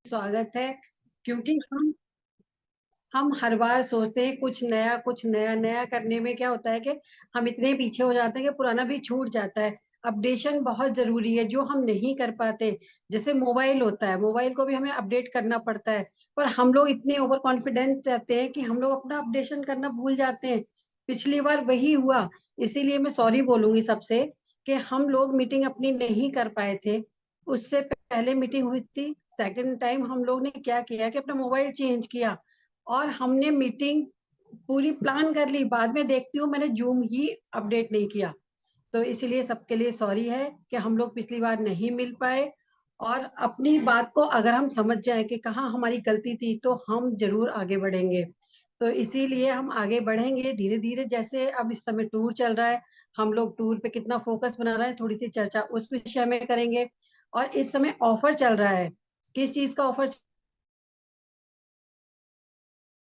स्वागत है। क्योंकि हम हर बार सोचते हैं कुछ नया नया करने में क्या होता है कि हम इतने पीछे हो जाते हैं कि पुराना भी छूट जाता है। अपडेशन बहुत जरूरी है जो हम नहीं कर पाते। जैसे मोबाइल होता है, मोबाइल को भी हमें अपडेट करना पड़ता है। पर हम लोग इतने ओवर कॉन्फिडेंट रहते हैं कि हम लोग अपना अपडेशन करना भूल जाते हैं। पिछली बार वही हुआ। इसीलिए मैं सॉरी बोलूंगी सबसे कि हम लोग मीटिंग अपनी नहीं कर पाए थे। उससे पहले मीटिंग हुई थी। सेकंड टाइम हम लोग ने क्या किया कि अपना मोबाइल चेंज किया और हमने मीटिंग पूरी प्लान कर ली। बाद में देखती हूँ मैंने जूम ही अपडेट नहीं किया। तो इसीलिए सबके लिए सॉरी है कि हम लोग पिछली बार नहीं मिल पाए। और अपनी बात को अगर हम समझ जाए कि कहाँ हमारी गलती थी तो हम जरूर आगे बढ़ेंगे। तो इसीलिए हम आगे बढ़ेंगे धीरे धीरे। जैसे अब इस समय टूर चल रहा है, हम लोग टूर पे कितना फोकस बना रहे हैं, थोड़ी सी चर्चा उस विषय में करेंगे। और इस समय ऑफर चल रहा है। किस चीज का ऑफर चल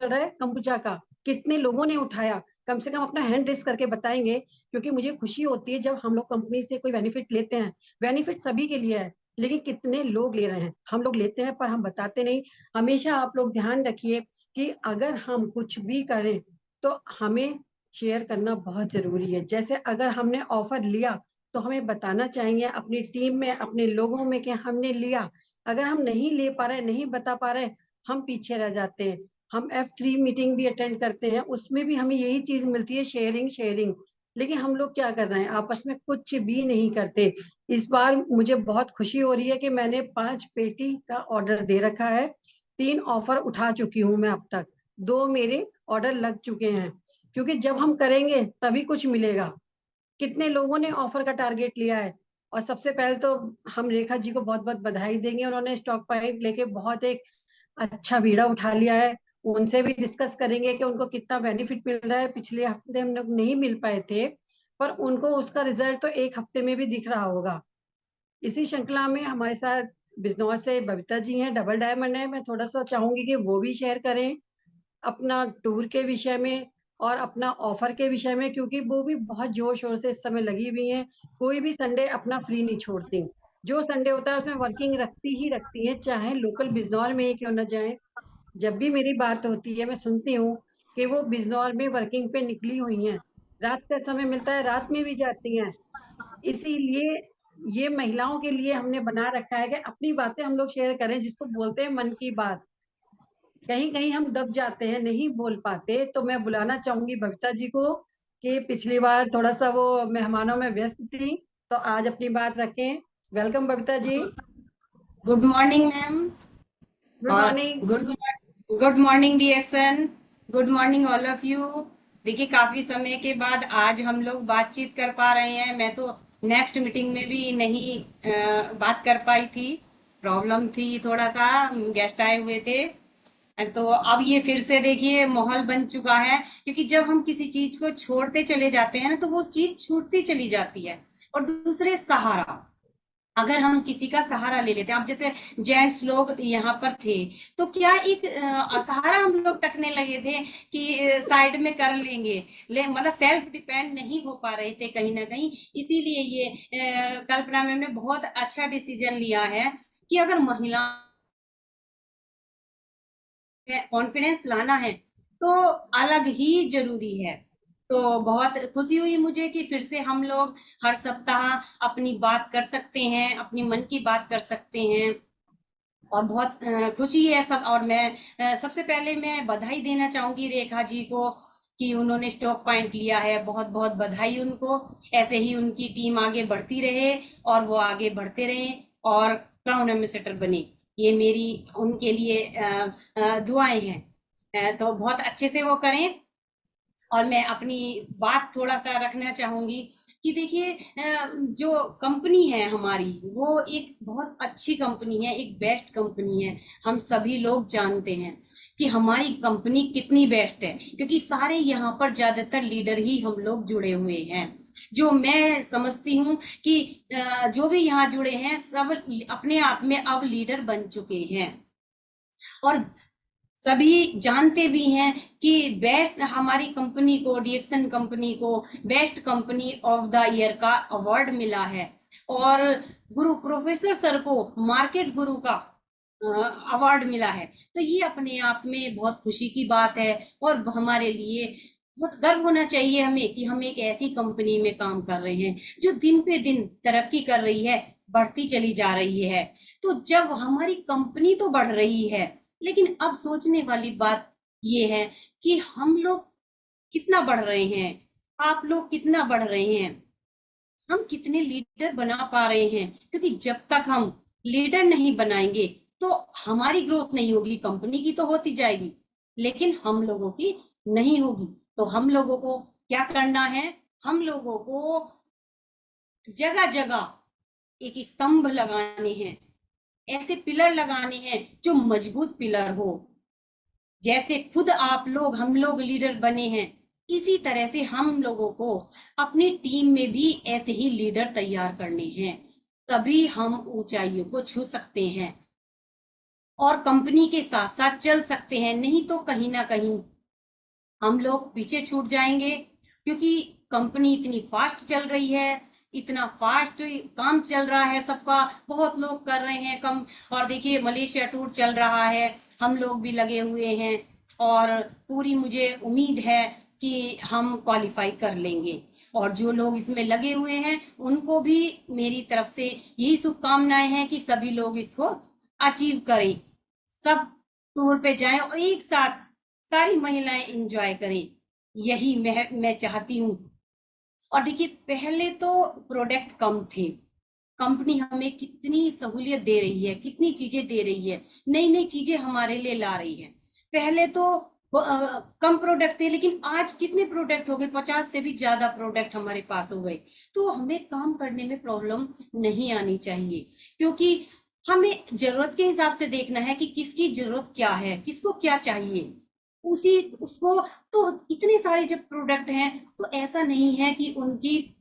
रहा है? कंबुचा का। कितने लोगों ने उठाया? कम से कम अपना हैंड रेस करके बताएंगे। क्योंकि मुझे खुशी होती है जब हम लोग कंपनी से कोई बेनिफिट लेते हैं। बेनिफिट सभी के लिए है, लेकिन कितने लोग ले रहे हैं? हम लोग लेते हैं पर हम बताते नहीं। हमेशा आप लोग ध्यान रखिए कि अगर हम कुछ भी करें तो हमें शेयर करना बहुत जरूरी है। जैसे अगर हमने ऑफर लिया तो हमें बताना चाहिए अपनी टीम में, अपने लोगों में कि हमने लिया। अगर हम नहीं ले पा रहे, नहीं बता पा रहे, हम पीछे रह जाते हैं। हम F3 मीटिंग भी अटेंड करते हैं, उसमें भी हमें यही चीज मिलती है, शेयरिंग शेयरिंग। लेकिन हम लोग क्या कर रहे हैं? आपस में कुछ भी नहीं करते। इस बार मुझे बहुत खुशी हो रही है कि मैंने 5 पेटी का ऑर्डर दे रखा है। 3 ऑफर उठा चुकी हूँ मैं अब तक। 2 मेरे ऑर्डर लग चुके हैं। क्योंकि जब हम करेंगे तभी कुछ मिलेगा। कितने लोगों ने ऑफर का टारगेट लिया है? और सबसे पहले तो हम रेखा जी को बहुत बहुत बधाई देंगे। उन्होंने स्टॉक पॉइंट लेके बहुत एक अच्छा बीड़ा उठा लिया है। उनसे भी डिस्कस करेंगे कि उनको कितना बेनिफिट मिल रहा है। पिछले हफ्ते हम लोग नहीं मिल पाए थे, पर उनको उसका रिजल्ट तो एक हफ्ते में भी दिख रहा होगा। इसी श्रृंखला में हमारे साथ बिजनौर से बबीता जी हैं, डबल डायमंड है। मैं थोड़ा सा चाहूंगी कि वो भी शेयर करें अपना टूर के विषय में और अपना ऑफर के विषय में, क्योंकि वो भी बहुत जोर शोर से इस समय लगी हुई हैं। कोई भी संडे अपना फ्री नहीं छोड़ती। जो संडे होता है उसमें वर्किंग रखती ही रखती है, चाहे लोकल बिजनौर में ही क्यों न जाए। जब भी मेरी बात होती है मैं सुनती हूँ कि वो बिजनौर में वर्किंग पे निकली हुई हैं। रात का समय मिलता है, रात में भी जाती हैं। इसीलिए ये महिलाओं के लिए हमने बना रखा है कि अपनी बातें हम लोग शेयर करें, जिसको बोलते हैं मन की बात। कहीं कहीं हम दब जाते हैं, नहीं बोल पाते। तो मैं बुलाना चाहूंगी बबीता जी को कि पिछली बार थोड़ा सा वो मेहमानों में व्यस्त थी, तो आज अपनी बात रखें। Welcome Babita ji. Good morning ma'am. Good और morning. Good morning DXN. Good morning all of you. देखिए काफी समय के बाद आज हम लोग बातचीत कर पा रहे हैं। मैं तो नेक्स्ट मीटिंग में भी नहीं बात कर पाई थी। प्रॉब्लम थी थोड़ा सा, गेस्ट आए हुए थे। तो अब ये फिर से देखिए माहौल बन चुका है, क्योंकि जब हम किसी चीज को छोड़ते चले जाते हैं ना तो वो चीज छूटती चली जाती है। और दूसरे सहारा, अगर हम किसी का सहारा ले लेते हैं, अब जैसे जेंट्स लोग यहाँ पर थे तो क्या एक सहारा हम लोग तकने लगे थे कि साइड में कर लेंगे, मतलब सेल्फ डिपेंड नहीं हो पा रहे थे कहीं ना कहीं। इसीलिए ये कल्पना मैम ने बहुत अच्छा डिसीजन लिया है कि अगर महिला कॉन्फिडेंस लाना है तो अलग ही जरूरी है। तो बहुत खुशी हुई मुझे कि फिर से हम लोग हर सप्ताह अपनी बात कर सकते हैं, अपनी मन की बात कर सकते हैं। और बहुत खुशी है सब। और मैं सबसे पहले मैं बधाई देना चाहूंगी रेखा जी को कि उन्होंने स्टॉक पॉइंट लिया है। बहुत बहुत बधाई उनको। ऐसे ही उनकी टीम आगे बढ़ती रहे और वो आगे बढ़ते रहे और क्राउन एम्बेसडर बने। ये मेरी उनके लिए दुआएं हैं। तो बहुत अच्छे से वो करें। और मैं अपनी बात थोड़ा सा रखना चाहूंगी कि देखिए जो कंपनी है हमारी वो एक बहुत अच्छी कंपनी है, एक बेस्ट कंपनी है। हम सभी लोग जानते हैं कि हमारी कंपनी कितनी बेस्ट है, क्योंकि सारे यहाँ पर ज्यादातर लीडर ही हम लोग जुड़े हुए हैं। जो मैं समझती हूँ कि जो भी यहाँ जुड़े हैं सब अपने आप में अब लीडर बन चुके हैं। और सभी जानते भी हैं कि बेस्ट हमारी कंपनी को, डीएक्सन कंपनी को best company of the year का अवार्ड मिला है। और गुरु प्रोफेसर सर को मार्केट गुरु का अवार्ड मिला है। तो ये अपने आप में बहुत खुशी की बात है और हमारे लिए बहुत गर्व होना चाहिए हमें कि हम एक ऐसी कंपनी में काम कर रहे हैं जो दिन पे दिन तरक्की कर रही है, बढ़ती चली जा रही है। तो जब हमारी कंपनी तो बढ़ रही है, लेकिन अब सोचने वाली बात ये है कि हम लोग कितना बढ़ रहे हैं, आप लोग कितना बढ़ रहे हैं, हम कितने लीडर बना पा रहे हैं। क्योंकि जब तक हम लीडर नहीं बनाएंगे तो हमारी ग्रोथ नहीं होगी। कंपनी की तो होती जाएगी लेकिन हम लोगों की नहीं होगी। तो हम लोगों को क्या करना है, हम लोगों को जगह जगह एक स्तंभ लगाने हैं, ऐसे पिलर लगाने हैं जो मजबूत पिलर हो। जैसे खुद आप लोग हम लोग लीडर बने हैं, इसी तरह से हम लोगों को अपनी टीम में भी ऐसे ही लीडर तैयार करने हैं। तभी हम ऊंचाइयों को छू सकते हैं और कंपनी के साथ साथ चल सकते हैं। नहीं तो कहीं ना कहीं हम लोग पीछे छूट जाएंगे। क्योंकि कंपनी इतनी फास्ट चल रही है, इतना फास्ट काम चल रहा है सबका, बहुत लोग कर रहे हैं कम। और देखिए मलेशिया टूर चल रहा है, हम लोग भी लगे हुए हैं और पूरी मुझे उम्मीद है कि हम क्वालिफाई कर लेंगे। और जो लोग इसमें लगे हुए हैं उनको भी मेरी तरफ से यही शुभकामनाएं हैं कि सभी लोग इसको अचीव करें, सब टूर पे जाएं और एक साथ सारी महिलाएं एंजॉय करें। यही मैं चाहती हूँ। और देखिए पहले तो प्रोडक्ट कम थे, कंपनी हमें कितनी सहूलियत दे रही है, कितनी चीजें दे रही है, नई नई चीजें हमारे लिए ला रही है। पहले तो कम प्रोडक्ट थे लेकिन आज कितने प्रोडक्ट हो गए, 50 से भी ज्यादा प्रोडक्ट हमारे पास हो गए। तो हमें काम करने में प्रॉब्लम नहीं आनी चाहिए। क्योंकि हमें जरूरत के हिसाब से देखना है कि किसकी जरूरत क्या है, किसको क्या चाहिए, उसी उसको। तो इतने सारे जब प्रोडक्ट हैं तो ऐसा नहीं है कि उनकी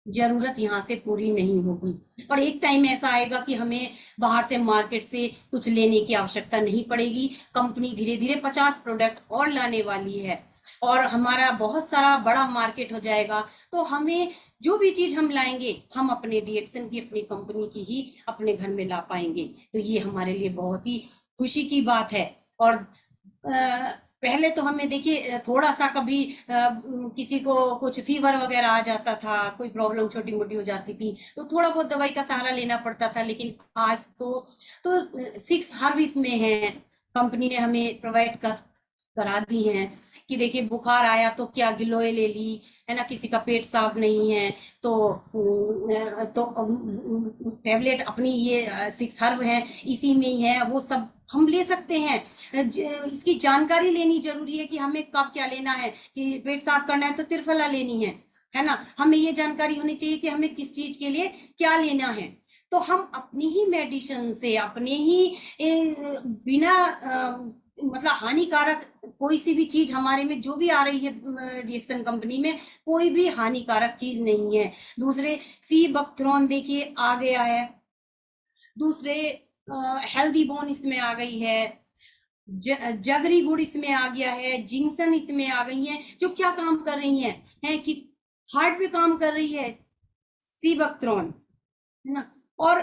जरूरत यहाँ से पूरी नहीं होगी। और एक टाइम ऐसा आएगा कि हमें बाहर से मार्केट से कुछ लेने की आवश्यकता नहीं पड़ेगी। कंपनी धीरे धीरे 50 प्रोडक्ट और लाने वाली है और हमारा बहुत सारा बड़ा मार्केट हो जाएगा। तो हमें जो भी चीज हम लाएंगे हम अपने डीएक्सन की, अपनी कंपनी की ही अपने घर में ला पाएंगे। तो ये हमारे लिए बहुत ही खुशी की बात है। और पहले तो हमें देखिए थोड़ा सा कभी किसी को कुछ फीवर वगैरह आ जाता था, कोई प्रॉब्लम छोटी मोटी हो जाती थी तो थोड़ा बहुत दवाई का सहारा लेना पड़ता था। लेकिन आज तो 6 हर्ब्स में है, कंपनी ने हमें प्रोवाइड करा दी हैं कि देखिए बुखार आया तो क्या गिलोय ले ली, है ना, किसी का पेट साफ नहीं है तो टेबलेट अपनी ये 6 हर्ब है इसी में ही है, वो सब हम ले सकते हैं। इसकी जानकारी लेनी जरूरी है कि हमें कब क्या लेना है। कि पेट साफ करना है तो त्रिफला लेनी है ना, हमें ये जानकारी होनी चाहिए कि हमें किस चीज के लिए क्या लेना है। तो हम अपनी ही मेडिसिन से, अपने ही बिना मतलब हानिकारक कोई सी भी चीज हमारे में जो भी आ रही है रिएक्शन कंपनी में, कोई भी हानिकारक चीज नहीं है। दूसरे सी बकथ्रॉन देखिए आ गया है, दूसरे हेल्दी बोन इसमें आ गई है, जगरी गुड़ इसमें आ गया है, जिंक्सन इसमें आ गई है, जो क्या काम कर रही है कि हार्ट पे काम कर रही है सी बकथ्रॉन, है ना। और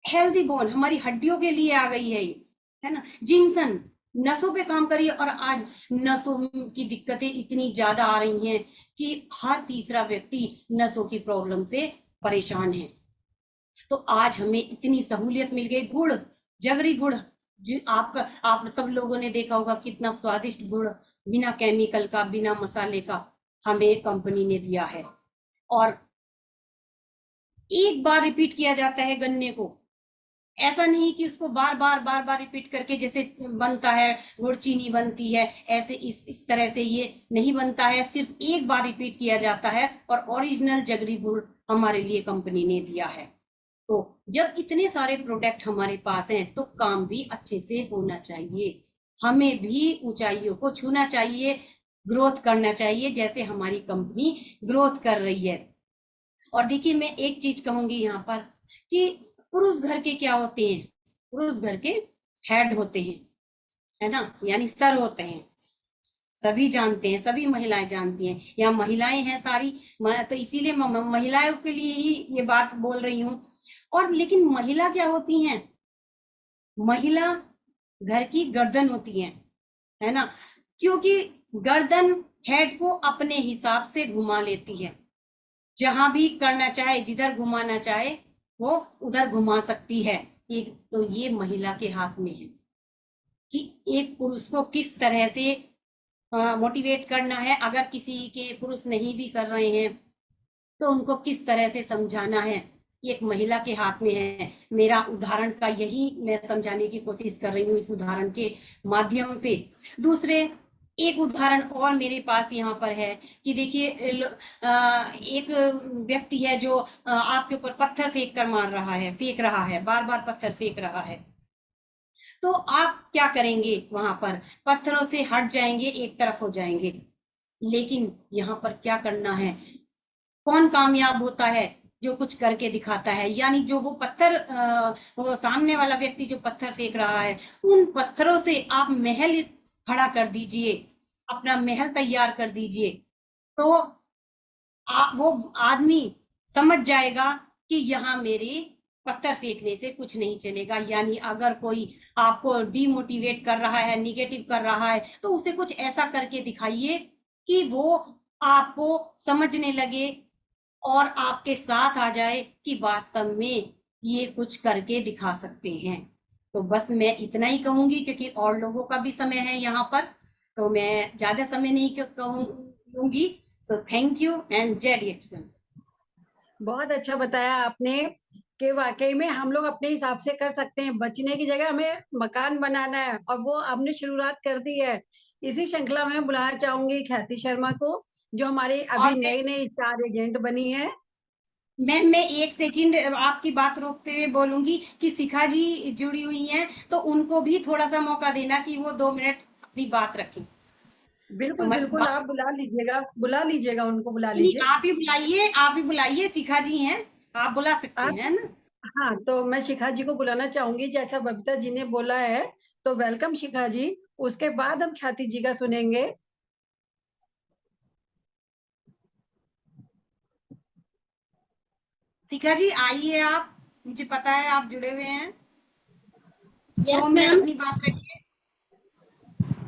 हेल्दी बोन हमारी हड्डियों के लिए आ गई है ना। जिंक्सन नसों पे काम करिए। और आज नसों की दिक्कतें इतनी ज्यादा आ रही हैं कि हर तीसरा व्यक्ति नसों की प्रॉब्लम से परेशान है। तो आज हमें इतनी सहूलियत मिल गई। गुड़, जगरी गुड़, जो आप सब लोगों ने देखा होगा कितना स्वादिष्ट गुड़, बिना केमिकल का, बिना मसाले का हमें कंपनी ने दिया है। और एक बार रिपीट किया जाता है गन्ने को, ऐसा नहीं कि उसको बार बार रिपीट करके जैसे बनता है गुड़ चीनी बनती है, ऐसे इस तरह से ये नहीं बनता है। सिर्फ एक बार रिपीट किया जाता है और ओरिजिनल जगरी गुड़ हमारे लिए कंपनी ने दिया है। तो जब इतने सारे प्रोडक्ट हमारे पास हैं तो काम भी अच्छे से होना चाहिए, हमें भी ऊंचाइयों को छूना चाहिए, ग्रोथ करना चाहिए जैसे हमारी कंपनी ग्रोथ कर रही है। और देखिए मैं एक चीज कहूंगी यहाँ पर कि पुरुष घर के क्या होते हैं, पुरुष घर के हेड होते हैं, है ना, यानी सर होते हैं। सभी जानते हैं, सभी महिलाएं जानती हैं, यहाँ महिलाएं हैं सारी, तो इसीलिए महिलाओं के लिए ही ये बात बोल रही हूँ। और लेकिन महिला क्या होती हैं, महिला घर की गर्दन होती है ना, क्योंकि गर्दन हेड को अपने हिसाब से घुमा लेती है, जहां भी करना चाहे, जिधर घुमाना चाहे वो उधर घुमा सकती है। ये महिला के हाथ में है कि एक पुरुष को किस तरह से मोटिवेट करना है। अगर किसी के पुरुष नहीं भी कर रहे हैं तो उनको किस तरह से समझाना है, ये एक महिला के हाथ में है। मेरा उदाहरण का यही मैं समझाने की कोशिश कर रही हूँ इस उदाहरण के माध्यम से। दूसरे एक उदाहरण और मेरे पास यहाँ पर है कि देखिए, एक व्यक्ति है जो आपके ऊपर पत्थर फेंक रहा है, बार बार पत्थर फेंक रहा है। तो आप क्या करेंगे? वहां पर पत्थरों से हट जाएंगे, एक तरफ हो जाएंगे। लेकिन यहाँ पर क्या करना है? कौन कामयाब होता है? जो कुछ करके दिखाता है। यानी जो वो पत्थर, वो सामने वाला व्यक्ति जो पत्थर फेंक रहा है, उन पत्थरों से आप महल खड़ा कर दीजिए, अपना महल तैयार कर दीजिए, तो वो आदमी समझ जाएगा कि यहाँ मेरे पत्थर फेंकने से कुछ नहीं चलेगा। यानी अगर कोई आपको डीमोटिवेट कर रहा है, निगेटिव कर रहा है, तो उसे कुछ ऐसा करके दिखाइए कि वो आपको समझने लगे और आपके साथ आ जाए कि वास्तव में ये कुछ करके दिखा सकते हैं। तो बस मैं इतना ही कहूंगी, क्योंकि और लोगों का भी समय है यहाँ पर, तो मैं ज्यादा समय नहीं कहूंगी। सो थैंक यू एंड जय डिएक्शन। बहुत अच्छा बताया आपने कि वाकई में हम लोग अपने हिसाब से कर सकते हैं। बचने की जगह हमें मकान बनाना है और वो हमने शुरुआत कर दी है। इसी श्रृंखला में बुलाना चाहूंगी ख्याति शर्मा को, जो हमारे अभी और नए नए स्टार एजेंट बनी है। मैम, मैं एक सेकंड आपकी बात रोकते हुए बोलूंगी कि शिखा जी जुड़ी हुई हैं, तो उनको भी थोड़ा सा मौका देना कि वो 2 मिनट अपनी बात रखें। बिल्कुल बिल्कुल, आप बुला लीजिएगा, उनको बुला नहीं, लीजिए। आप ही बुलाइए, शिखा जी हैं, आप बुला सकते आप हैं ना। हाँ, तो मैं शिखा जी को बुलाना चाहूंगी, जैसा बबीता जी ने बोला है। तो वेलकम शिखा जी। उसके बाद हम ख्याति जी का सुनेंगे। शिखा जी आइए, आप, मुझे पता है आप जुड़े हुए हैं। दो Yes, मिनट ma'am. अपनी बात रखिए।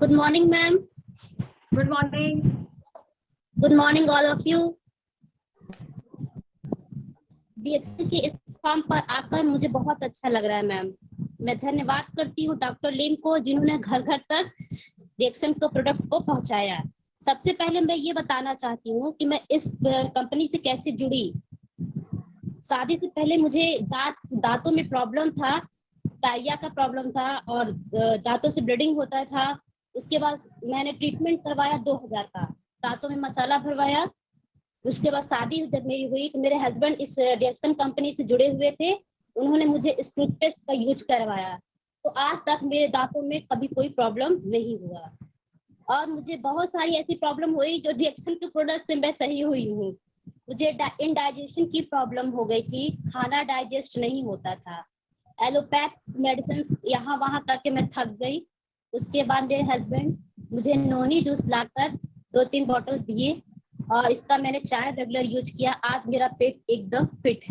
Good morning, ma'am. Good morning. Good morning, all of you. DXC के इस फॉर्म पर आकर मुझे बहुत अच्छा लग रहा है, मैम। मैं धन्यवाद करती हूँ डॉक्टर लीम को, जिन्होंने घर घर तक DXN को प्रोडक्ट को पहुंचाया। सबसे पहले मैं ये बताना चाहती हूँ कि मैं इस कंपनी से कैसे जुड़ी। शादी से पहले मुझे दांतों में प्रॉब्लम था, डायरिया का प्रॉब्लम था और दांतों से ब्लीडिंग होता था। उसके बाद मैंने ट्रीटमेंट करवाया 2000 का, दांतों में मसाला भरवाया। उसके बाद शादी जब मेरी हुई तो मेरे हस्बैंड इस DXN कंपनी से जुड़े हुए थे, उन्होंने मुझे इस टूथपेस्ट का यूज करवाया। तो आज तक मेरे दांतों में कभी कोई प्रॉब्लम नहीं हुआ और मुझे बहुत सारी ऐसी प्रॉब्लम हुई जो DXN के प्रोडक्ट से मैं सही हुई हूँ। मुझे इंडाइजेशन की प्रॉब्लम हो गई थी, खाना डाइजेस्ट नहीं होता था, एलोपैथ मेडिसिन यहाँ वहां करके मैं थक गई। उसके बाद मेरे हस्बैंड मुझे नोनी जूस लाकर 2-3 बॉटल दिए और इसका मैंने 4 रेगुलर यूज किया। आज मेरा पेट एकदम फिट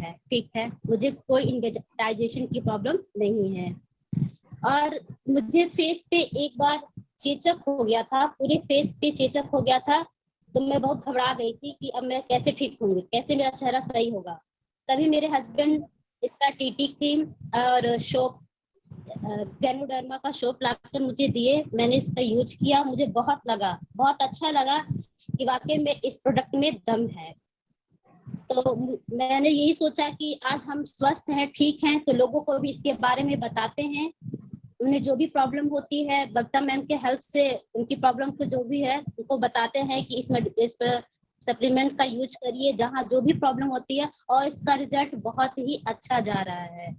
है, मुझे कोई इंडाइजेशन की प्रॉब्लम नहीं है। और मुझे फेस पे एक बार चेचक हो गया था, पूरे फेस पे चेचक हो गया था, तो मैं बहुत घबरा गई थी कि अब मैं कैसे ठीक होंगी, कैसे मेरा चेहरा सही होगा। तभी मेरे हस्बैंड इसका टीटी क्रीम और शोप, गैनोडर्मा का शोप लाकर मुझे दिए। मैंने इसका यूज किया, मुझे बहुत अच्छा लगा कि वाकई में इस प्रोडक्ट में दम है। तो मैंने यही सोचा कि आज हम स्वस्थ हैं, ठीक हैं, तो लोगों को भी इसके बारे में बताते हैं। उन्हें जो भी प्रॉब्लम होती है, बबीता मैम के हेल्प से उनकी प्रॉब्लम को जो भी है उनको बताते हैं कि इस सप्लीमेंट का यूज करिए जहाँ जो भी प्रॉब्लम होती है, और इसका रिजल्ट बहुत ही अच्छा जा रहा है।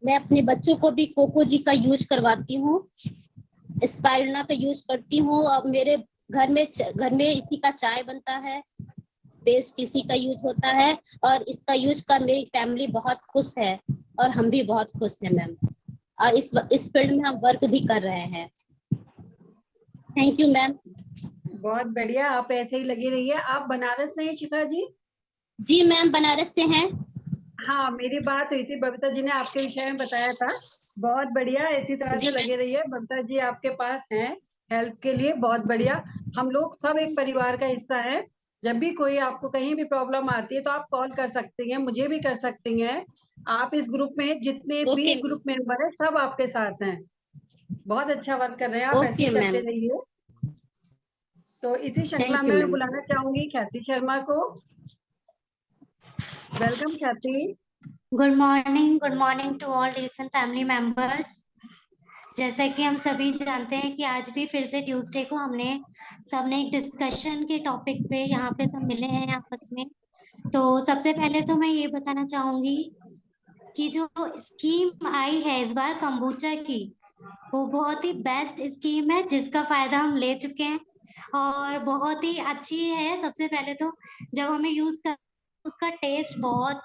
मैं अपने बच्चों को भी कोको जी का यूज करवाती हूँ, स्पाइरुलिना का यूज करती हूँ। अब मेरे घर में इसी का चाय बनता है, पेस्ट इसी का यूज होता है और इसका यूज कर मेरी फैमिली बहुत खुश है और हम भी बहुत खुश हैं मैम। और इस फील्ड में हम वर्क भी कर रहे हैं। Thank you ma'am. बहुत बढ़िया, आप ऐसे ही लगी रहिए। आप बनारस से हैं शिखा जी? जी मैम, बनारस से हैं। हाँ, मेरी बात हुई थी, बबीता जी ने आपके विषय में बताया था। बहुत बढ़िया, इसी तरह जी से मैम। लगे रहिए। बबीता जी आपके पास हैं हेल्प के लिए, बहुत बढ़िया। हम लोग सब एक परिवार का हिस्सा है। जब भी कोई आपको कहीं भी प्रॉब्लम आती है तो आप कॉल कर सकती हैं, मुझे भी कर सकती हैं। आप इस ग्रुप में जितने भी ओके ग्रुप मेंबर हैं सब आपके साथ हैं। बहुत अच्छा वर्क कर रहे हैं आप, ऐसे ओके ही करते मैम। रहिए। तो इसी श्रृंखला थैंक यू में मैं मैम। बुलाना चाहूंगी ख्याति शर्मा को। Welcome Khyati. Good morning to all DXN family members. जैसा कि हम सभी जानते हैं कि आज भी फिर से ट्यूसडे को सबने एक डिस्कशन के टॉपिक पे यहाँ पे सब मिले हैं आपस में। तो सबसे पहले तो मैं ये बताना चाहूंगी कि जो स्कीम आई है इस बार कंबूचा की, वो बहुत ही बेस्ट स्कीम है जिसका फायदा हम ले चुके हैं और बहुत ही अच्छी है। सबसे पहले तो जब हमें यूज कर उसका टेस्ट बहुत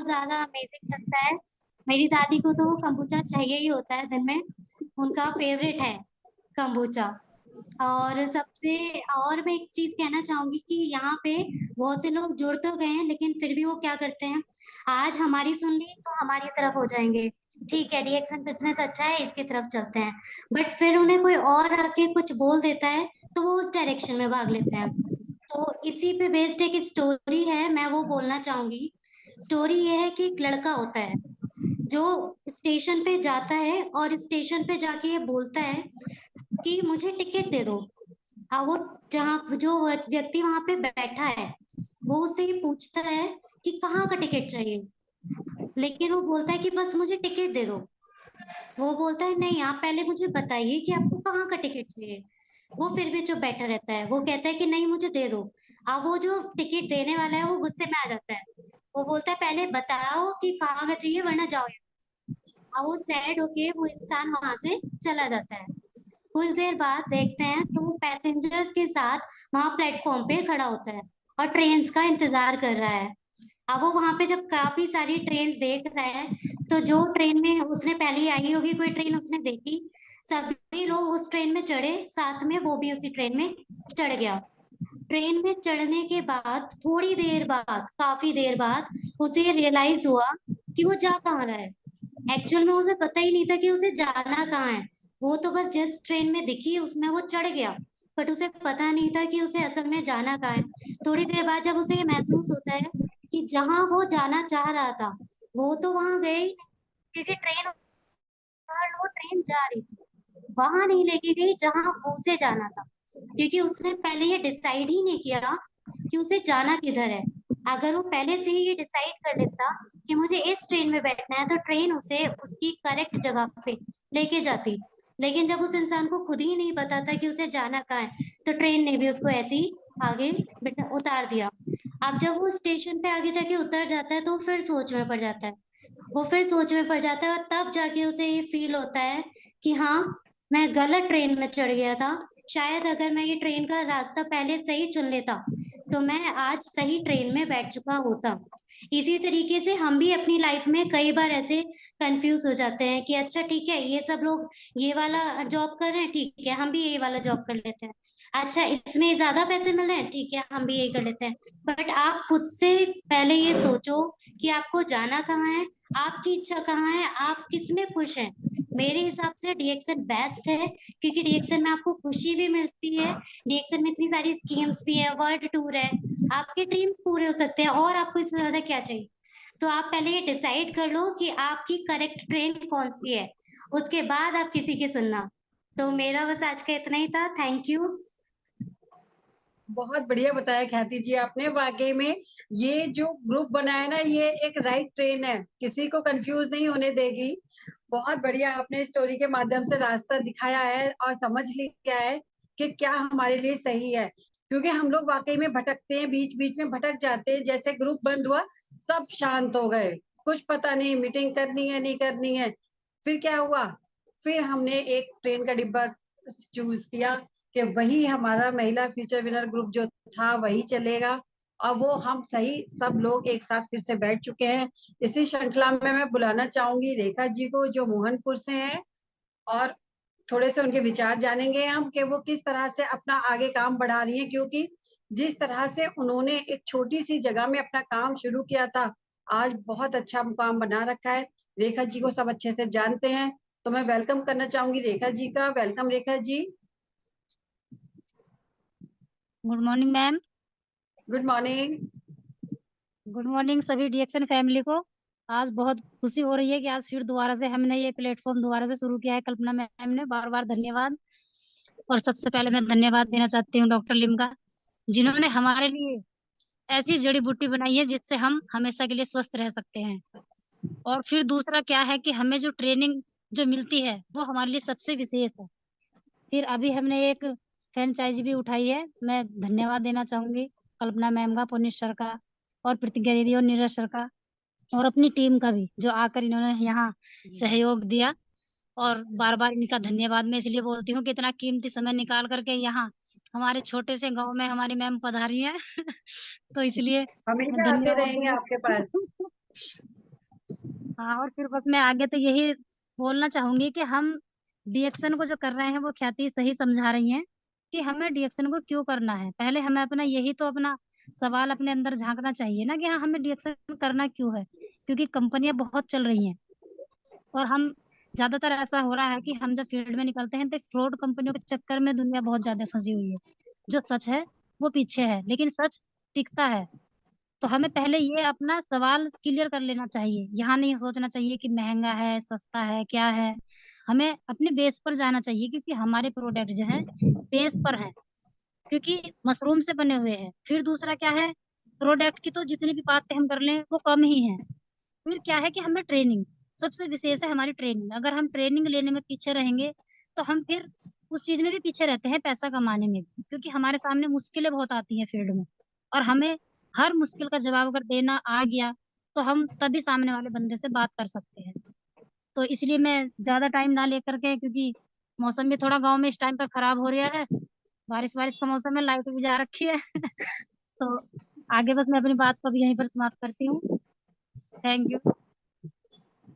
ज्यादा अमेजिंग लगता है। मेरी दादी को तो कंबूचा चाहिए ही होता है दिन में, उनका फेवरेट है कंबूचा। और सबसे और मैं एक चीज कहना चाहूंगी कि यहाँ पे बहुत से लोग जुड़ तो गए हैं लेकिन फिर भी वो क्या करते हैं, आज हमारी सुन ली तो हमारी तरफ हो जाएंगे, ठीक है डीएक्सन बिजनेस अच्छा है इसकी तरफ चलते हैं, बट फिर उन्हें कोई और आके कुछ बोल देता है तो वो उस डायरेक्शन में भाग लेते हैं। तो इसी पे बेस्ड एक स्टोरी है, मैं वो बोलना चाहूंगी। स्टोरी ये है कि एक लड़का होता है जो स्टेशन पे जाता है और स्टेशन पे जाके ये बोलता है कि मुझे टिकट दे दो। वो जहाँ जो व्यक्ति वहां पे बैठा है वो उससे ये पूछता है कि कहाँ का टिकट चाहिए, लेकिन वो बोलता है कि बस मुझे टिकट दे दो। वो बोलता है नहीं, आप पहले मुझे बताइए कि आपको कहाँ का टिकट चाहिए। वो फिर भी चुप बैठा रहता है, वो कहता है कि नहीं मुझे दे दो। अब वो जो टिकट देने वाला है वो गुस्से में आ जाता है, वो बोलता है पहले बताओ कि कहाँ का चाहिए वरना जाओ यहाँ। अब वो सैड होके वो इंसान वहां से चला जाता है। कुछ देर बाद देखते हैं तो वो पैसेंजर्स के साथ वहां प्लेटफॉर्म पे खड़ा होता है और ट्रेन्स का इंतजार कर रहा है। अब वो वहां पे जब काफी सारी ट्रेन देख रहा है तो जो ट्रेन में उसने पहले आई होगी कोई ट्रेन उसने देखी, सभी लोग उस ट्रेन में चढ़े, साथ में वो भी उसी ट्रेन में चढ़ गया। ट्रेन में चढ़ने के बाद थोड़ी देर बाद, काफी देर बाद उसे रियलाइज हुआ कि वो जा कहाँ रहा है। एक्चुअल में उसे पता ही नहीं था कि उसे जाना कहाँ है। वो तो बस जिस ट्रेन में दिखी उसमें वो चढ़ गया, बट उसे पता नहीं था कि उसे असल में जाना कहाँ है। थोड़ी देर बाद जब उसे ये महसूस होता है कि जहां वो जाना चाह रहा था वो तो वहां गए ही नहीं, क्योंकि वो ट्रेन जा रही थी वहां नहीं लेके गई जहां उसे जाना था, क्योंकि उसने पहले ये डिसाइड ही नहीं किया कि उसे जाना किधर है। अगर वो पहले से ही ये डिसाइड कर लेता कि मुझे इस ट्रेन में बैठना है तो ट्रेन उसे उसकी करेक्ट जगह पे लेके जाती। लेकिन जब उस इंसान को खुद ही नहीं पता था कि उसे जाना कहाँ है तो ट्रेन ने भी उसको ऐसे ही आगे उतार दिया। अब जब वो स्टेशन पे आगे जाके उतर जाता है तो वो फिर सोच में पड़ जाता है, वो फिर सोच में पड़ जाता है और तब जाके उसे ये फील होता है कि हाँ मैं गलत ट्रेन में चढ़ गया था। शायद अगर मैं ये ट्रेन का रास्ता पहले सही चुन लेता तो मैं आज सही ट्रेन में बैठ चुका होता। इसी तरीके से हम भी अपनी लाइफ में कई बार ऐसे कंफ्यूज हो जाते हैं कि अच्छा ठीक है ये सब लोग ये वाला जॉब कर रहे हैं, ठीक है हम भी यही वाला जॉब कर लेते हैं, अच्छा इसमें ज्यादा पैसे मिल रहे हैं, ठीक है हम भी यही कर लेते हैं। बट आप खुद से पहले ये सोचो कि आपको जाना कहाँ है, आपकी इच्छा कहाँ है, आप किस में खुश हैं। मेरे हिसाब से डीएक्सन बेस्ट है, क्योंकि डीएक्सन में आपको खुशी भी मिलती है, डीएक्सन में इतनी सारी स्कीम्स भी है, वर्ल्ड टूर है, आपके ड्रीम्स पूरे हो सकते हैं और आपको इससे ज्यादा क्या चाहिए। तो आप पहले ये डिसाइड कर लो कि आपकी करेक्ट ट्रेन कौन सी है, उसके बाद आप किसी की सुनना। तो मेरा बस आज का इतना ही था, थैंक यू। बहुत बढ़िया बताया ख्याति जी आपने। वाकई में ये जो ग्रुप बनाया ना, ये एक राइट ट्रेन है, किसी को कंफ्यूज नहीं होने देगी। बहुत बढ़िया आपने स्टोरी के माध्यम से रास्ता दिखाया है और समझ लिया है कि क्या हमारे लिए सही है। क्योंकि हम लोग वाकई में भटकते हैं, बीच बीच में भटक जाते हैं। जैसे ग्रुप बंद हुआ सब शांत हो गए, कुछ पता नहीं मीटिंग करनी है नहीं करनी है। फिर क्या हुआ, फिर हमने एक ट्रेन का डिब्बा चूज किया कि वही हमारा महिला फ्यूचर विनर ग्रुप जो था वही चलेगा। और वो हम सही सब लोग एक साथ फिर से बैठ चुके हैं। इसी श्रृंखला में मैं बुलाना चाहूंगी रेखा जी को, जो मोहनपुर से हैं, और थोड़े से उनके विचार जानेंगे हम कि वो किस तरह से अपना आगे काम बढ़ा रही हैं। क्योंकि जिस तरह से उन्होंने एक छोटी सी जगह में अपना काम शुरू किया था आज बहुत अच्छा मुकाम बना रखा है। रेखा जी को सब अच्छे से जानते हैं, तो मैं वेलकम करना चाहूंगी रेखा जी का। Welcome Rekha ji. Good morning ma'am. Good morning. Good morning सभी डीएक्सन फैमिली को। आज बहुत खुशी हो रही है कि आज फिर दोबारा से हमने ये प्लेटफॉर्म दोबारा से शुरू किया है कल्पना मैम ने, बार बार धन्यवाद। और सबसे पहले मैं धन्यवाद देना चाहती हूँ डॉक्टर लिम का, जिन्होंने हमारे लिए ऐसी जड़ी बूटी बनाई है जिससे हम हमेशा के लिए स्वस्थ रह सकते हैं। और फिर दूसरा क्या है कि हमें जो ट्रेनिंग जो मिलती है वो हमारे लिए सबसे विशेष है। फिर अभी हमने एक फ्रेंचाइजी भी उठाई है, मैं धन्यवाद देना चाहूंगी कल्पना मैम का, पुनिश सर का और प्रतिज्ञा दीदी और नीरज सर का, और अपनी टीम का भी जो आकर इन्होंने यहाँ सहयोग दिया। और बार बार इनका धन्यवाद मैं इसलिए बोलती हूँ कि इतना कीमती समय निकाल करके यहाँ हमारे छोटे से गांव में हमारी मैम पधारी है तो इसलिए मैं हमेशा आते धन्यवाद रहेंगे आपके पास। हाँ, और फिर बस मैं आगे तो यही बोलना चाहूंगी कि हम डीएक्शन को जो कर रहे हैं वो ख्याति सही समझा रही हैं कि हमें डीएक्शन को क्यों करना है। पहले हमें अपना यही तो अपना सवाल अपने अंदर झांकना चाहिए ना कि हाँ हमें डीएक्शन करना क्यों है, क्योंकि कंपनियां बहुत चल रही हैं और हम ज्यादातर ऐसा हो रहा है कि हम जब फील्ड में निकलते हैं तो फ्रॉड कंपनियों के चक्कर में दुनिया बहुत ज्यादा फंसी हुई है। जो सच है वो पीछे है, लेकिन सच टिकता है। तो हमें पहले ये अपना सवाल क्लियर कर लेना चाहिए, यहाँ नहीं सोचना चाहिए कि महंगा है सस्ता है क्या है। हमें अपने बेस पर जाना चाहिए क्योंकि हमारे प्रोडक्ट जो है बेस पर है, क्योंकि मशरूम से बने हुए हैं। फिर दूसरा क्या है, प्रोडक्ट की तो जितनी भी बातें हम कर लें वो कम ही है। फिर क्या है कि हमें ट्रेनिंग सबसे विशेष है, हमारी ट्रेनिंग। अगर हम ट्रेनिंग लेने में पीछे रहेंगे तो हम फिर उस चीज में भी पीछे रहते हैं, पैसा कमाने में भी, क्योंकि हमारे सामने मुश्किलें बहुत आती हैं फील्ड में। और हमें हर मुश्किल का जवाब अगर देना आ गया तो हम तभी सामने वाले बंदे से बात कर सकते हैं। तो इसलिए मैं ज्यादा टाइम ना लेकर के, क्योंकि मौसम भी थोड़ा गांव में इस टाइम पर खराब हो रहा है, बारिश बारिश का मौसम है, लाइट भी जा रखी है तो आगे बस मैं अपनी बात को भी यहीं पर समाप्त करती हूँ। Thank you.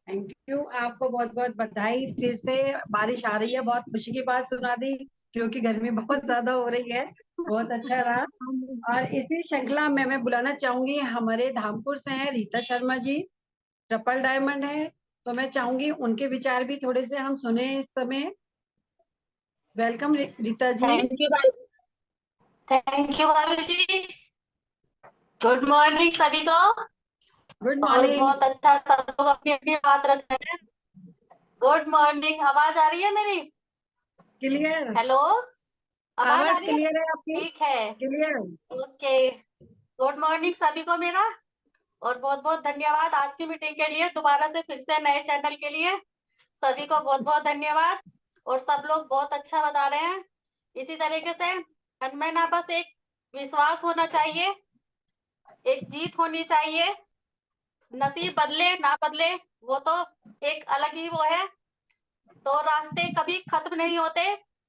थैंक यू, आपको बहुत बहुत बधाई। फिर से बारिश आ रही है, बहुत खुशी की बात सुना दी, क्योंकि गर्मी बहुत ज्यादा हो रही है। बहुत अच्छा रहा। और इसी श्रृंखला में मैं बुलाना चाहूंगी, हमारे धामपुर से हैं रीता शर्मा जी, ट्रिपल डायमंड है, तो मैं चाहूंगी उनके विचार भी थोड़े से हम सुने इस समय। Welcome Rita ji. Thank you भाभी जी। गुड मॉर्निंग सभी को। गुड और मॉर्निंग। बहुत अच्छा सब लोग अपनी अपनी बात रख रहे हैं। Good morning. आवाज आ रही है मेरी? क्लियर। हेलो, आवाज आ आवाज रही है? क्लियर है आपकी। ठीक है, क्लियर। ओके। गुड मॉर्निंग सभी को मेरा, और बहुत बहुत धन्यवाद आज की मीटिंग के लिए, दोबारा से फिर से नए चैनल के लिए सभी को बहुत बहुत धन्यवाद। और सब लोग बहुत अच्छा बता रहे हैं। इसी तरीके से हमें ना बस एक विश्वास होना चाहिए, एक जीत होनी चाहिए। नसीब बदले ना बदले वो तो एक अलग ही वो है। तो रास्ते कभी खत्म नहीं होते,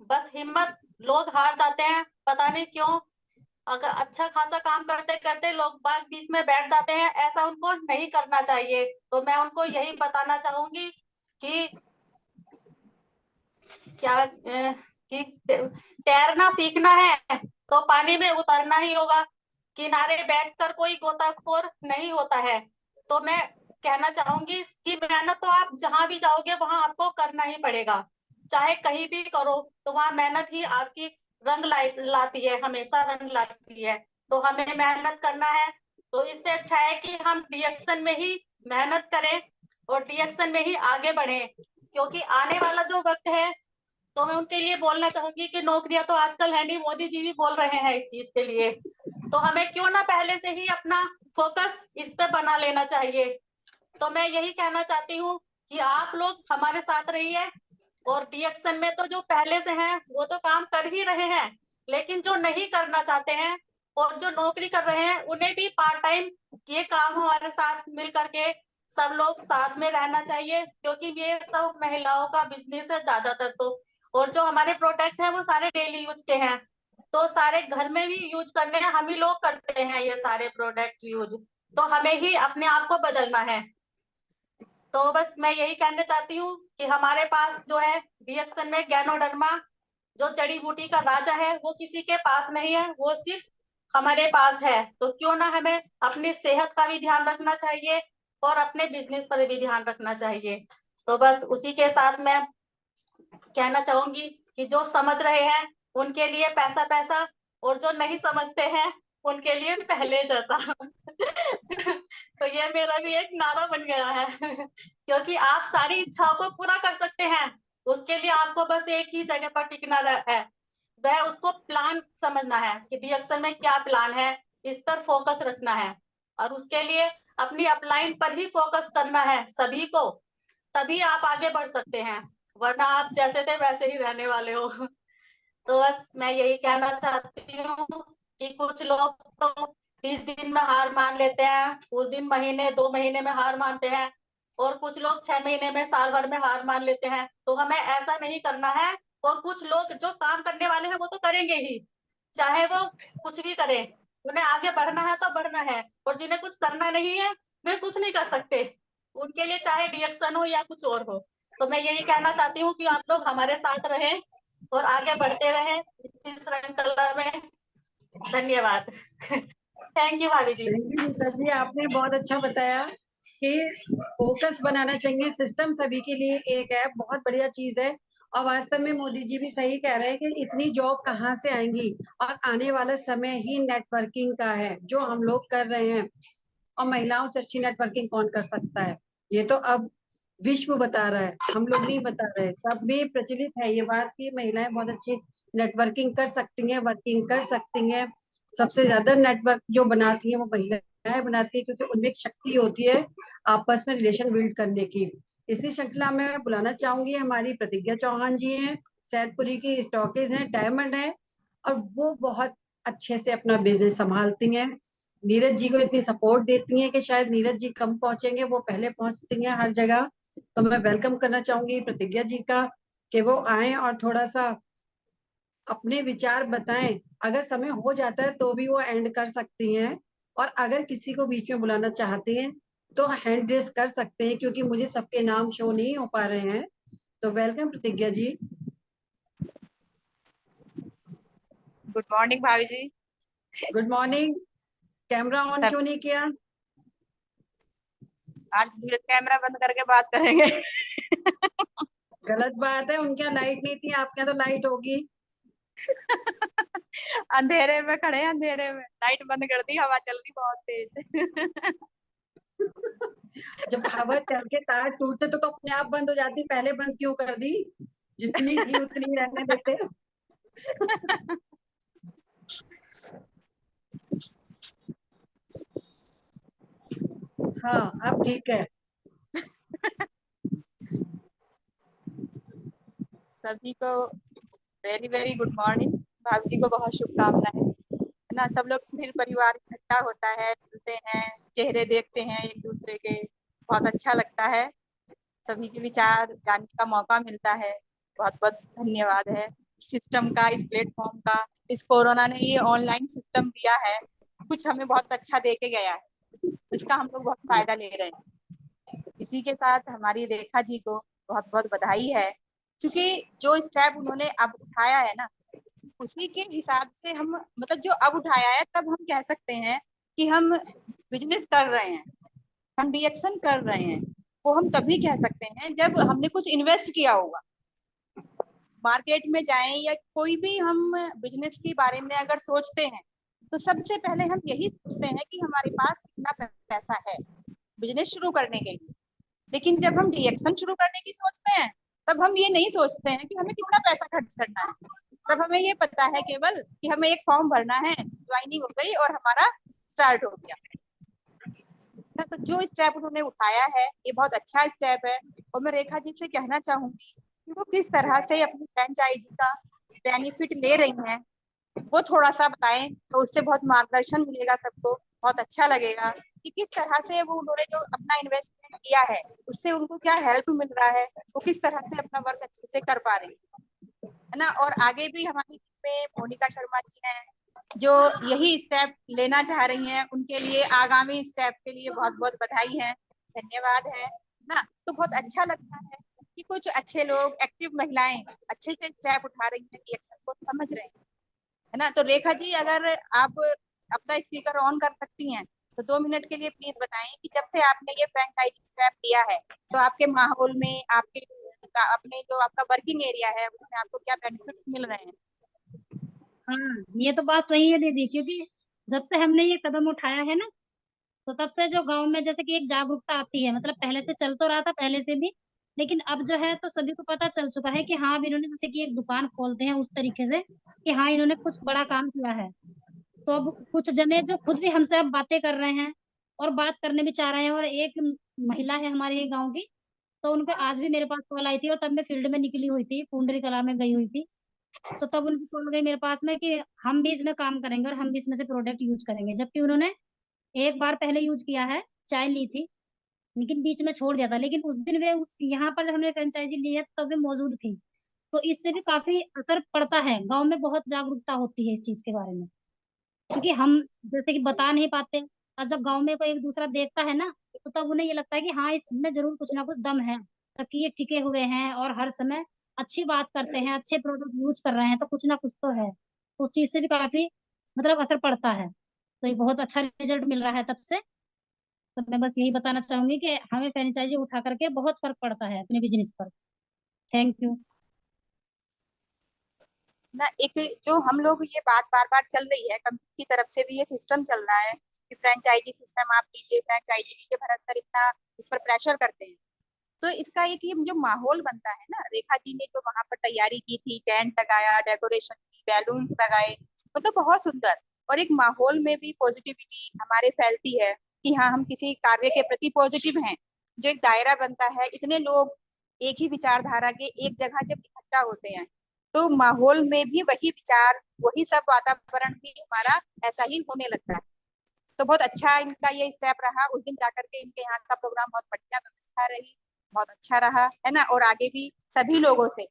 बस हिम्मत, लोग हार जाते हैं पता नहीं क्यों। अगर अच्छा खासा काम करते करते लोग बाग बीच में बैठ जाते हैं, ऐसा उनको नहीं करना चाहिए। तो मैं उनको यही बताना चाहूंगी कि क्या कि तैरना सीखना है तो पानी में उतरना ही होगा, किनारे बैठकर कोई गोताखोर नहीं होता है। तो मैं कहना चाहूंगी कि मेहनत तो आप जहां भी जाओगे वहां आपको करना ही पड़ेगा, चाहे कहीं भी करो तो वहां मेहनत ही आपकी रंग लाती है, हमेशा रंग लाती है। तो हमें मेहनत करना है। तो इससे अच्छा है कि हम डीएक्शन में ही मेहनत करें और डीएक्शन में ही आगे बढ़े, क्योंकि आने वाला जो वक्त है तो मैं उनके लिए बोलना चाहूंगी कि नौकरियां तो आजकल है नहीं, मोदी जी भी बोल रहे हैं इस चीज के लिए। तो हमें क्यों ना पहले से ही अपना फोकस इस पे बना लेना चाहिए। तो मैं यही कहना चाहती हूँ कि आप लोग हमारे साथ रहिए। और डीएक्शन में तो जो पहले से हैं वो तो काम कर ही रहे हैं, लेकिन जो नहीं करना चाहते हैं और जो नौकरी कर रहे हैं उन्हें भी पार्ट टाइम ये काम हमारे साथ मिल करके सब लोग साथ में रहना चाहिए, क्योंकि ये सब महिलाओं का बिजनेस है ज्यादातर। तो और जो हमारे प्रोडक्ट है वो सारे डेली यूज के हैं, तो सारे घर में भी यूज करने हैं, हम ही लोग करते हैं ये सारे प्रोडक्ट यूज। तो हमें ही अपने आप को बदलना है। तो बस मैं यही कहना चाहती हूँ कि हमारे पास जो है डीएक्शन में गैनोडर्मा जो जड़ी बूटी का राजा है वो किसी के पास नहीं है, वो सिर्फ हमारे पास है। तो क्यों ना हमें अपनी सेहत का भी ध्यान रखना चाहिए, और अपने बिजनेस पर भी ध्यान रखना चाहिए। तो बस उसी के साथ मैं कहना चाहूंगी कि जो समझ रहे हैं उनके लिए पैसा पैसा, और जो नहीं समझते हैं उनके लिए पहले जैसा। तो ये मेरा भी एक नारा बन गया है। क्योंकि आप सारी इच्छाओं को पूरा कर सकते हैं, उसके लिए आपको बस एक ही जगह पर टिकना है, वह उसको प्लान समझना है कि डीएक्शन में क्या प्लान है, इस पर फोकस रखना है, और उसके लिए अपनी अपलाइन पर ही फोकस करना है सभी को, तभी आप आगे बढ़ सकते हैं, वरना आप जैसे थे वैसे ही रहने वाले हो। तो बस मैं यही कहना चाहती हूँ कि कुछ लोग तो 30 दिन में हार मान लेते हैं, कुछ दिन महीने 2 महीने में हार मानते हैं, और कुछ लोग 6 महीने में साल भर में हार मान लेते हैं। तो हमें ऐसा नहीं करना है। और कुछ लोग जो काम करने वाले हैं वो तो करेंगे ही, चाहे वो कुछ भी करें, उन्हें आगे बढ़ना है तो बढ़ना है, और जिन्हें कुछ करना नहीं है वे कुछ नहीं कर सकते, उनके लिए चाहे डीएक्शन हो या कुछ और हो। तो मैं यही कहना चाहती हूँ कि आप लोग हमारे साथ रहें और आगे बढ़ते रहें इस श्रृंखला में। धन्यवाद। थैंक यू भाभी जी। थैंक यू नीता जी, आपने बहुत अच्छा बताया कि फोकस बनाना चाहिए। सिस्टम सभी के लिए एक है, बहुत बढ़िया चीज है। और वास्तव में मोदी जी भी सही कह रहे हैं कि इतनी जॉब कहाँ से आएंगी, और आने वाला समय ही नेटवर्किंग का है जो हम लोग कर रहे हैं। और महिलाओं से अच्छी नेटवर्किंग कौन कर सकता है, ये तो अब विश्व बता रहा है, हम लोग नहीं बता रहे। सब में प्रचलित है ये बात कि महिलाएं बहुत अच्छी नेटवर्किंग कर सकती हैं, वर्किंग कर सकती हैं। सबसे ज्यादा नेटवर्क जो बनाती है वो महिलाएं बनाती है, क्योंकि उनमें एक शक्ति होती है आपस में रिलेशन बिल्ड करने की। इसी श्रृंखला में मैं बुलाना चाहूंगी, हमारी प्रतिज्ञा चौहान जी हैं, सैदपुरी की स्टॉकेज हैं, डायमंड है, और वो बहुत अच्छे से अपना बिजनेस संभालती हैं। नीरज जी को इतनी सपोर्ट देती हैं कि शायद नीरज जी कम पहुंचेंगे, वो पहले पहुंचती हैं हर जगह। तो मैं वेलकम करना चाहूंगी प्रतिज्ञा जी का कि वो आए और थोड़ा सा अपने विचार बताएं। अगर समय हो जाता है तो भी वो एंड कर सकती हैं, और अगर किसी को बीच में बुलाना चाहती हैं तो हैंड रेस कर सकते हैं, क्योंकि मुझे सबके नाम शो नहीं हो पा रहे हैं। तो वेलकम प्रतिज्ञा जी। गुड मॉर्निंग भाभी जी। Good morning. कैमरा ऑन सब क्यों नहीं किया? आज कैमरा बंद करके बात करेंगे। गलत बात है, उनके यहाँ लाइट नहीं थी, आपके यहाँ तो लाइट होगी। अंधेरे में खड़े हैं, अंधेरे में लाइट बंद कर दी, हवा चल रही बहुत तेज। जब हवा चल के तार टूटते तो अपने आप बंद हो जाती, पहले बंद क्यों कर दी? जितनी थी उतनी रहने देते। हाँ अब ठीक है। सभी को वेरी वेरी गुड मॉर्निंग। भाभी जी को बहुत शुभकामनाएं, है ना। सब लोग फिर परिवार इकट्ठा होता है, मिलते हैं, चेहरे देखते हैं एक दूसरे के, बहुत अच्छा लगता है। सभी के विचार जानने का मौका मिलता है। बहुत बहुत धन्यवाद है सिस्टम का, इस प्लेटफॉर्म का। इस कोरोना ने ये ऑनलाइन सिस्टम दिया है, कुछ हमें बहुत अच्छा दे के गया है, इसका हम लोग बहुत फायदा ले रहे हैं। इसी के साथ हमारी रेखा जी को बहुत बहुत बधाई है, क्योंकि जो स्टेप उन्होंने अब उठाया है ना, उसी के हिसाब से हम, मतलब जो अब उठाया है, तब हम कह सकते हैं कि हम बिजनेस कर रहे हैं, हम रिएक्शन कर रहे हैं। वो हम तभी कह सकते हैं जब हमने कुछ इन्वेस्ट किया होगा। मार्केट में जाएं या कोई भी हम बिजनेस के बारे में अगर सोचते हैं, तो सबसे पहले हम यही सोचते हैं कि हमारे पास कितना पैसा है बिजनेस शुरू करने के लिए। लेकिन जब हम रिएक्शन शुरू करने की सोचते हैं, तब हम ये नहीं सोचते हैं कि हमें कितना पैसा खर्च करना है। तब हमें ये पता है केवल कि हमें एक फॉर्म भरना है, ज्वाइनिंग हो गई और हमारा स्टार्ट हो गया। तो जो स्टेप उन्होंने उठाया है ये बहुत अच्छा स्टेप है। और मैं रेखा जी से कहना चाहूंगी कि वो किस तरह से अपनी फ्रेंचाइजी का बेनिफिट ले रही हैं, वो थोड़ा सा बताएं, तो उससे बहुत मार्गदर्शन मिलेगा, सबको बहुत अच्छा लगेगा कि किस तरह से वो, उन्होंने जो अपना इन्वेस्टमेंट किया है उससे उनको क्या हेल्प मिल रहा है, वो किस तरह से अपना वर्क अच्छे से कर पा रही है ना। और आगे भी हमारी टीम में मोनिका शर्मा जी हैं जो यही स्टेप लेना चाह रही हैं, उनके लिए आगामी स्टेप के लिए बहुत बहुत बधाई है, धन्यवाद है ना। तो बहुत अच्छा लगता है कि कुछ अच्छे लोग, एक्टिव महिलाएं अच्छे से स्टेप उठा रही हैं, रिएक्शन को समझ रहे हैं, है ना। तो रेखा जी अगर आप अपना स्पीकर ऑन कर सकती हैं तो 2 मिनट के लिए प्लीज बताएं कि जब से आपने ये फ्रेंचाइजी स्टेप लिया है तो आपके माहौल में, आपके अपने जो आपका वर्किंग एरिया है उसमें आपको क्या बेनिफिट्स मिल रहे हैं। हाँ, ये तो बात सही है दीदी, क्योंकि जब से हमने ये कदम उठाया है ना, तो तब से जो गांव में जैसे कि एक जागरूकता आती है, मतलब पहले से चल तो रहा था पहले से भी, लेकिन अब जो है तो सभी को पता चल चुका है कि हाँ, अब इन्होंने जैसे कि एक दुकान खोलते हैं उस तरीके से कि हाँ, इन्होंने कुछ बड़ा काम किया है। तो अब कुछ जने जो खुद भी हमसे अब बातें कर रहे हैं और बात करने भी चाह रहे हैं, और एक महिला है हमारे ही गाँव की, तो उनके आज भी मेरे पास कॉल आई थी, और तब मैं फील्ड में निकली हुई थी, पुंडरी कला में गई हुई थी। तो तब उनकी कॉल गई मेरे पास में कि हम भी इसमें काम करेंगे और हम भी इसमें से प्रोडक्ट यूज करेंगे, जबकि उन्होंने एक बार पहले यूज किया है, चाय ली थी, लेकिन बीच में छोड़ दिया था। लेकिन उस दिन वे उस यहाँ पर जब हमने फ्रेंचाइजी ली है तब वे मौजूद थी। तो इससे भी काफी असर पड़ता है, गांव में बहुत जागरूकता होती है इस चीज के बारे में, क्योंकि हम जैसे कि बता नहीं पाते, और जब गांव में कोई एक दूसरा देखता है ना, तो तब उन्हें ये लगता है कि हाँ, इसमें जरूर कुछ ना कुछ दम है, ताकि ये टिके हुए हैं और हर समय अच्छी बात करते हैं, अच्छे प्रोडक्ट यूज कर रहे हैं, तो कुछ ना कुछ तो है। तो उस चीज से भी काफी मतलब असर पड़ता है। तो ये बहुत अच्छा रिजल्ट मिल रहा है तब से। तो मैं बस यही बताना चाहूंगी कि हमें फ्रेंचाइजी उठा करके बहुत फर्क पड़ता है अपने बिजनेस पर। Thank you. ना एक जो हम लोग ये बात बार बार चल रही है, कंपनी की तरफ से भी ये सिस्टम चल रहा है कि फ्रेंचाइजी सिस्टम आप लीजिए, फ्रेंचाइजी लीजिए, भारत सर इतना इस पर प्रेशर करते हैं। तो इसका एक ये जो माहौल बनता है ना, रेखा जी ने जो वहां पर तैयारी की थी, टेंट लगाया, डेकोरेशन की, बैलून्स लगाए, मतलब बहुत सुंदर, और एक माहौल में भी पॉजिटिविटी हमारे फैलती है कि हाँ, हम किसी कार्य के प्रति पॉजिटिव हैं। जो एक दायरा बनता है, इतने लोग एक ही विचारधारा के एक जगह जब इकट्ठा होते हैं, तो माहौल में भी वही विचार, वही सब वातावरण भी हमारा ऐसा ही होने लगता है। तो बहुत अच्छा इनका ये स्टेप रहा। उस दिन जाकर के इनके यहाँ का प्रोग्राम बहुत बढ़िया व्यवस्था रही, बहुत अच्छा रहा है ना। और आगे भी सभी लोगों से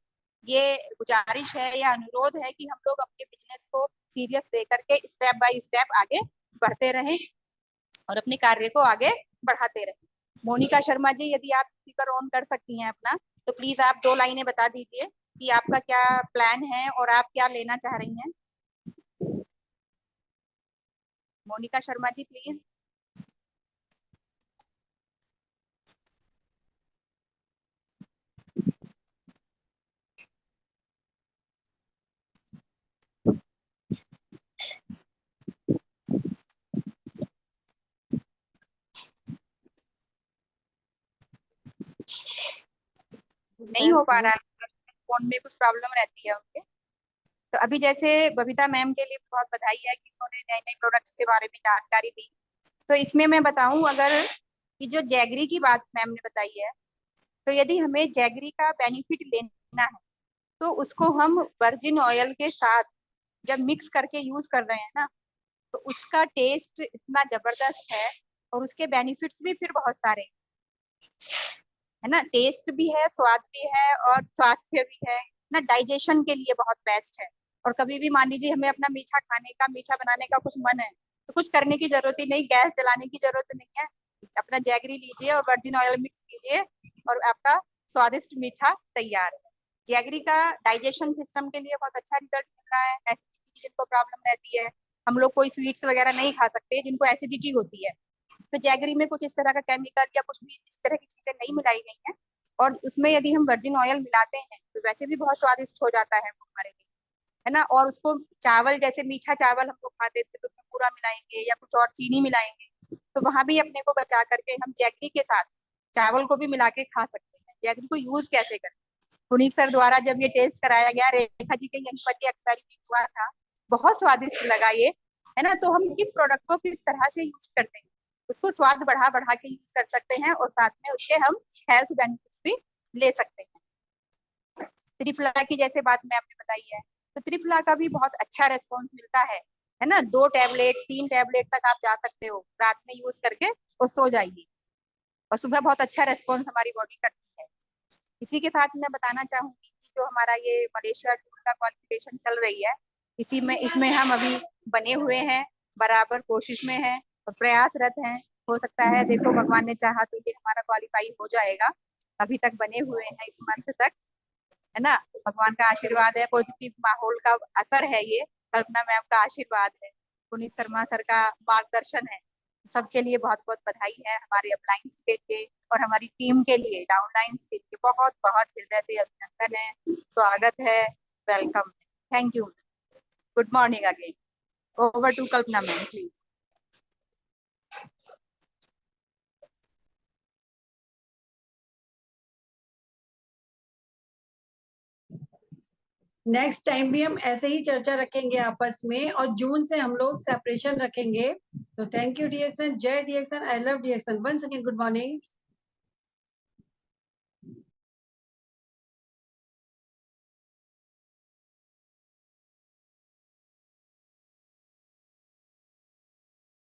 ये गुजारिश है या अनुरोध है कि हम लोग अपने बिजनेस को सीरियस लेकर के स्टेप बाय स्टेप आगे बढ़ते रहें और अपने कार्य को आगे बढ़ाते रहें। मोनिका शर्मा जी, यदि आप स्पीकर ऑन कर सकती हैं अपना, तो प्लीज आप 2 लाइनें बता दीजिए कि आपका क्या प्लान है और आप क्या लेना चाह रही हैं। मोनिका शर्मा जी प्लीज। नहीं हो पा रहा है, फोन में कुछ प्रॉब्लम रहती है उनके। तो अभी जैसे बबीता मैम के लिए बहुत बधाई है कि उन्होंने नए नए प्रोडक्ट्स के बारे में जानकारी दी। तो इसमें मैं बताऊं अगर कि जो जैगरी की बात मैम ने बताई है, तो यदि हमें जैगरी का बेनिफिट लेना है तो उसको हम वर्जिन ऑयल के साथ जब मिक्स करके यूज कर रहे हैं ना, तो उसका टेस्ट इतना जबरदस्त है और उसके बेनिफिट्स भी फिर बहुत सारे है ना। टेस्ट भी है, स्वाद भी है और स्वास्थ्य भी है ना, डाइजेशन के लिए बहुत बेस्ट है। और कभी भी मान लीजिए हमें अपना मीठा खाने का, मीठा बनाने का कुछ मन है, तो कुछ करने की जरूरत ही नहीं, गैस जलाने की जरूरत नहीं है। अपना जैगरी लीजिए और वर्जिन ऑयल मिक्स कीजिए और आपका स्वादिष्ट मीठा तैयार है। जैगरी का डाइजेशन सिस्टम के लिए बहुत अच्छा रिजल्ट मिल रहा है। एसिडिटी की जिनको प्रॉब्लम रहती है, हम लोग कोई स्वीट्स वगैरह नहीं खा सकते जिनको एसिडिटी होती है, तो जैगरी में कुछ इस तरह का केमिकल या कुछ भी इस तरह की चीजें नहीं मिलाई गई हैं। और उसमें यदि हम वर्जिन ऑयल मिलाते हैं तो वैसे भी बहुत स्वादिष्ट हो जाता है वो हमारे लिए, है ना। और उसको चावल, जैसे मीठा चावल हम लोग खाते थे तो उसमें पूरा मिलाएंगे या कुछ और चीनी मिलाएंगे, तो वहां भी अपने को बचा करके हम जैगरी के साथ चावल को भी मिला के खा सकते हैं। जैगरी को यूज कैसे करें, पुनीत सर द्वारा जब ये टेस्ट कराया गया, रेखा जी के यहीं पर ये एक्सपेरिमेंट हुआ था, बहुत स्वादिष्ट लगा ये, है ना। तो हम किस प्रोडक्ट को किस तरह से यूज करते हैं, उसको स्वाद बढ़ा बढ़ा के यूज कर सकते हैं और साथ में उसके हम हेल्थ बेनिफिट्स भी ले सकते हैं। त्रिफला की जैसे बात मैं आपने बताई है, तो त्रिफला का भी बहुत अच्छा रेस्पॉन्स मिलता है ना। 2 टैबलेट 3 टैबलेट तक आप जा सकते हो रात में यूज करके और सो जाइए, और सुबह बहुत अच्छा रेस्पॉन्स हमारी बॉडी करती है। इसी के साथ मैं बताना चाहूंगी कि जो हमारा ये मलेशिया टूर का क्वालिफिकेशन चल रही है, इसमें हम अभी बने हुए हैं, बराबर कोशिश में हैं और प्रयासरत हैं। हो सकता है, देखो भगवान ने चाहा तो ये हमारा क्वालिफाई हो जाएगा। अभी तक बने हुए हैं इस मंथ तक, है ना। भगवान का आशीर्वाद है, पॉजिटिव माहौल का असर है, ये कल्पना मैम का आशीर्वाद है, पुनीत शर्मा सर का मार्गदर्शन है। सबके लिए बहुत बहुत बधाई है, हमारे अपलाइंस के लिए और हमारी टीम के लिए, डाउनलाइंस के लिए बहुत बहुत हृदय से अभिनंदन है, स्वागत है, welcome, thank you, good morning again. Over to Kalpana ma'am please. Next time भी हम ऐसे ही चर्चा रखेंगे आपस में, और जून से हम लोग सेपरेशन रखेंगे। तो थैंक यू डीएक्सन, जय DXN, I love DXN, once again good morning.